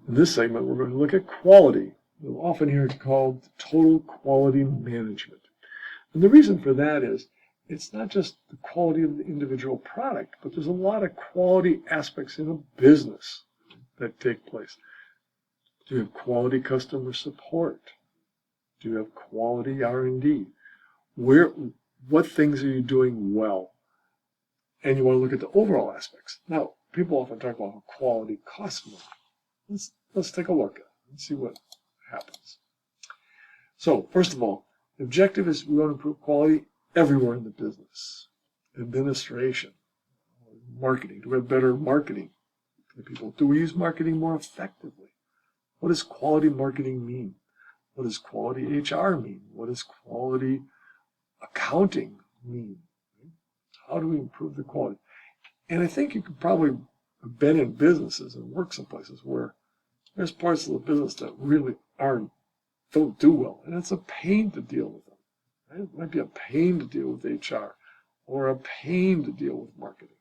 In this segment, we're going to look at quality. You'll often hear it called total quality management. And the reason for that is it's not just the quality of the individual product, but there's a lot of quality aspects in a business that take place. Do you have quality customer support? Do you have quality R&D? What things are you doing well? And you want to look at the overall aspects. Now, people often talk about how quality costs money. Let's take a look at it and see what happens. So, first of all, the objective is we want to improve quality everywhere in the business. Administration, marketing. Do we have better marketing for the people? Do we use marketing more effectively? What does quality marketing mean? What does quality HR mean? What does quality accounting mean? How do we improve the quality? And I think you could probably have been in businesses and work some places where there's parts of the business that really don't do well. And it's a pain to deal with them. Right? It might be a pain to deal with HR or a pain to deal with marketing.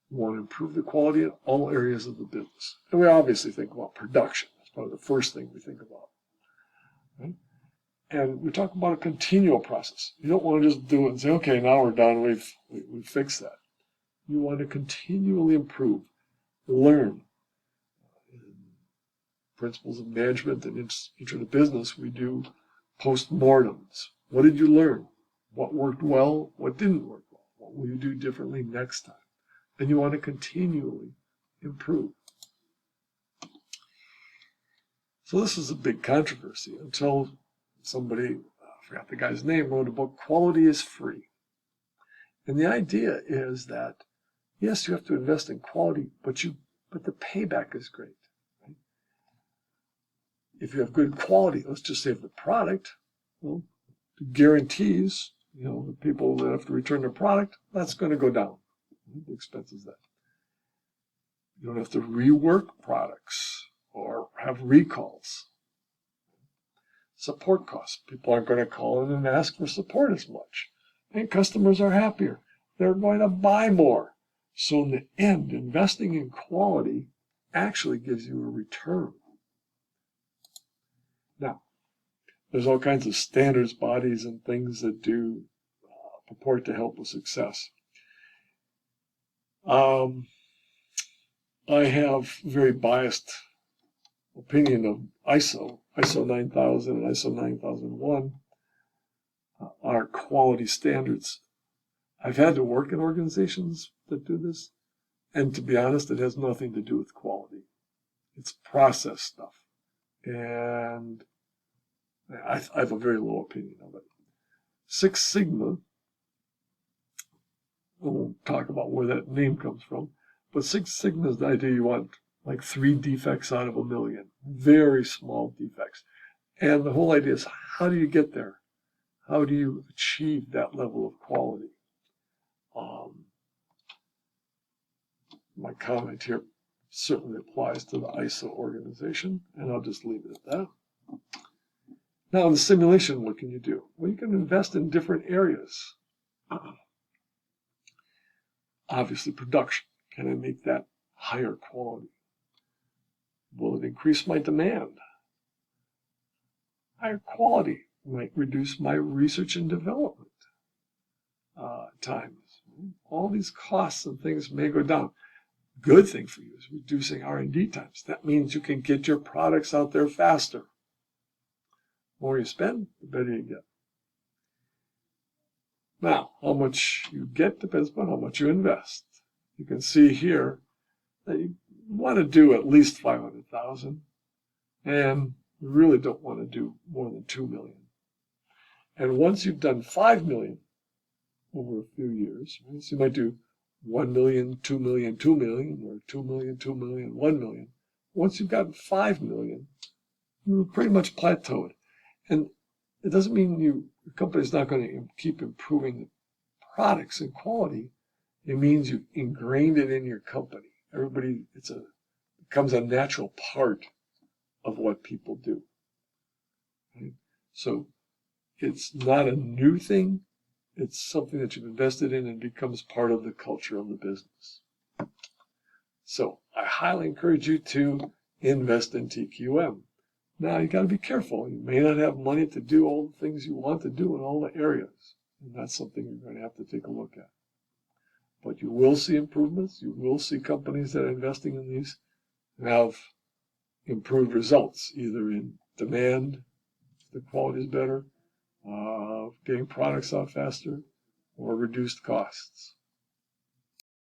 We want to improve the quality in all areas of the business. And we obviously think about production. That's probably the first thing we think about. Right? And we talk about a continual process. You don't want to just do it and say, okay, now we're done, we've fixed that. You want to continually improve, learn. In principles of management and intro to business, we do postmortems. What did you learn? What worked well? What didn't work well? What will you do differently next time? And you want to continually improve. So this is a big controversy until somebody, I forgot the guy's name, wrote a book, Quality is Free. And the idea is that, yes, you have to invest in quality, but the payback is great. Right? If you have good quality, let's just say of the product, well, the guarantees, the people that have to return their product, that's going to go down. The expenses that. You don't have to rework products or have recalls. Support costs. People aren't going to call in and ask for support as much. And customers are happier. They're going to buy more. So in the end, investing in quality actually gives you a return. Now, there's all kinds of standards bodies and things that do purport to help with success. I have very biased opinion of ISO 9000 and ISO 9001 are quality standards. I've had to work in organizations that do this, and to be honest, it has nothing to do with quality. It's process stuff, and I have a very low opinion of it. Six Sigma, I won't talk about where that name comes from, but Six Sigma is the idea you want like 3 defects out of 1 million, very small defects. And the whole idea is, how do you get there? How do you achieve that level of quality? My comment here certainly applies to the ISO organization, and I'll just leave it at that. Now, in the simulation, what can you do? Well, you can invest in different areas. Obviously, production. Can I make that higher quality? Will it increase my demand? Higher quality might reduce my research and development times. All these costs and things may go down. Good thing for you is reducing R&D times. That means you can get your products out there faster. The more you spend, the better you get. Now, how much you get depends upon how much you invest. You can see here that you want to do at least 500,000, and you really don't want to do more than 2 million. And once you've done 5 million over a few years, right, so you might do 1 million, 2 million, 2 million, or 2 million, 2 million, 1 million. Once you've gotten 5 million, you're pretty much plateaued. And it doesn't mean your company's not going to keep improving the products and quality. It means you've ingrained it in your company. Everybody, becomes a natural part of what people do. Right? So it's not a new thing. It's something that you've invested in and becomes part of the culture of the business. So I highly encourage you to invest in TQM. Now, you got to be careful. You may not have money to do all the things you want to do in all the areas. And that's something you're going to have to take a look at. But you will see improvements. You will see companies that are investing in these have improved results, either in demand, the quality is better, getting products out faster, or reduced costs.